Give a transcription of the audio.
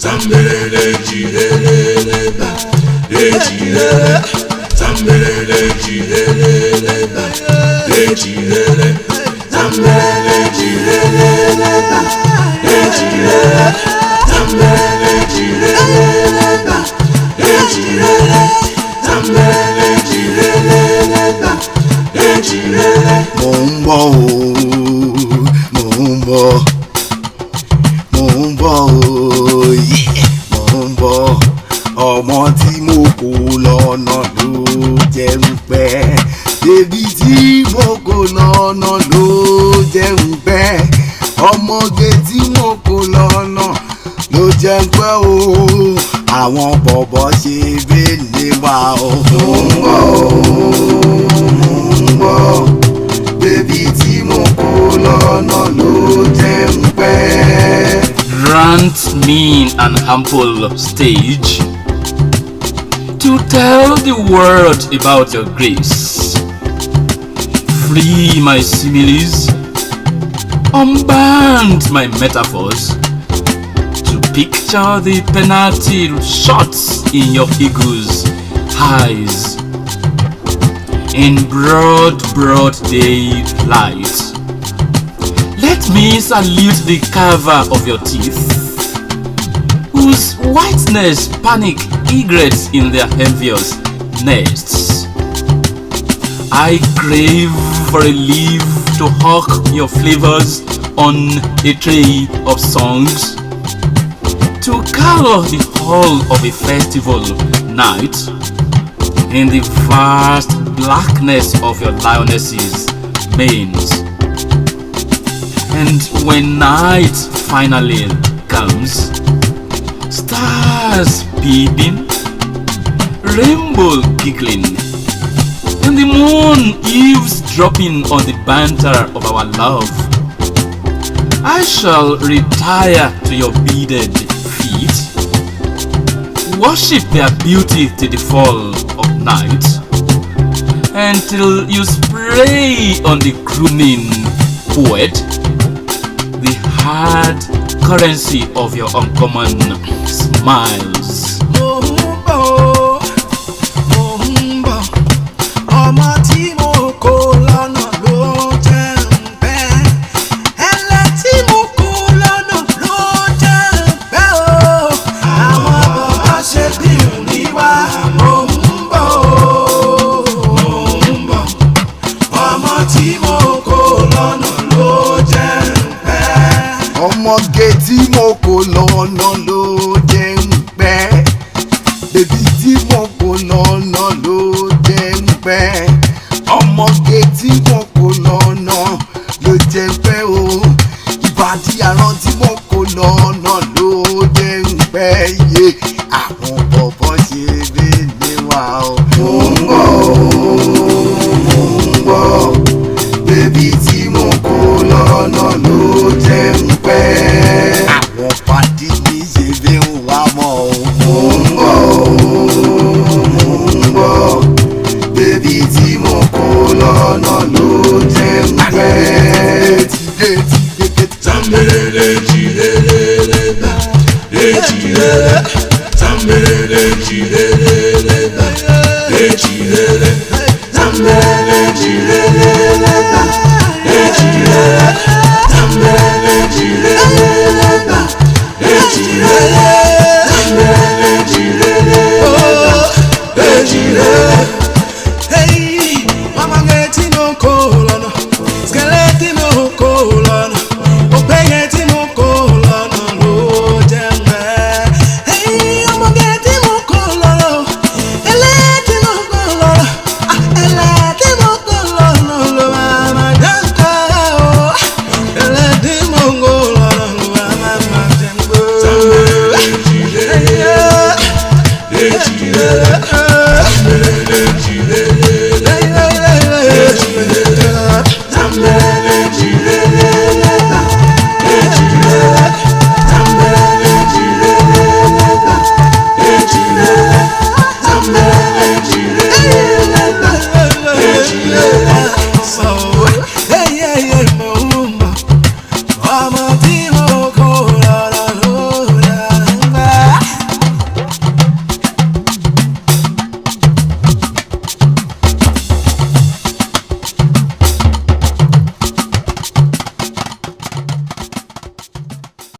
Tambelele jilele ba, jilele. Tambelele jilele ba, jilele. Tambelele jilele ba, jilele. Tambelele jilele ba, jilele. Tambelele jilele ba, jilele. Ọmọ tí mo kó lọ́nà ló jẹ́ ń pẹ́. Bébí tí mo kó lọ́nà ló jẹ́ ń pẹ́. Ọmọge tí mo kó lọ́nà ló jẹ́ ń pẹ́ o. Àwọn bọ̀bọ̀ ṣe bẹ́ẹ̀ wá o. Mo ń bọ̀. Bébí tí mo kó lọ́nà ló jẹ́ ń pẹ́. Grant me an ample stage to tell the world about your grace. Free my similes, unband my metaphors, to picture the penalty shots in your eagle's eyes. In broad daylight, let me salute the carver of your teeth, whose whiteness panic egrets in their envious nests. I crave for a leaf to hawk your flavors on a tray of songs, to color the whole of a festival night in the vast blackness of your lioness's manes. And when night finally comes, stars peeping, rainbow giggling, and the moon eavesdropping on the banter of our love, I shall retire to your beaded feet, worship their beauty till the fall of night, until you spray on the crooning poet the hard currency of your uncommon smiles. Ọmọ tí mo kó lọ́nà ló jẹ́ ń pẹ́. Ẹlẹ́ tí mo kó lọ́nà ló jẹ́ ń pẹ́ o. Àwọn bàbá ṣe bí òní wá. Mo ń bọ̀ o. Ọmọ tí mo kó lọ́nà ló jẹ́ ń pẹ́. Ọmọge tí mo kó lọ́nà ló jẹ́ ń pẹ́. Bébí tí mo kó lọ́nà ló jẹ́ ń pẹ́. Ọmọge tí mo kó lọ́nà ló jẹ́ ń pẹ́ o. Ìbàdí àrán tí mo kó lọ́nà ló jẹ́ ń pẹ́ yé. Àwọn bọ̀bọ̀ ṣe bẹ́ẹ̀ wá o. Mo ń bọ̀. Bébí tí mo kó lọ́nà ló jẹ́ ń pẹ́. Àwọn pàdé mi ṣe bẹ́ẹ̀ wá mọ́ o. Mo ń bọ̀. Bébí tí mo kó lọ́nà ló jẹ́ ń pẹ́. Tambelele jilele ba, jilele. Tambelele jilele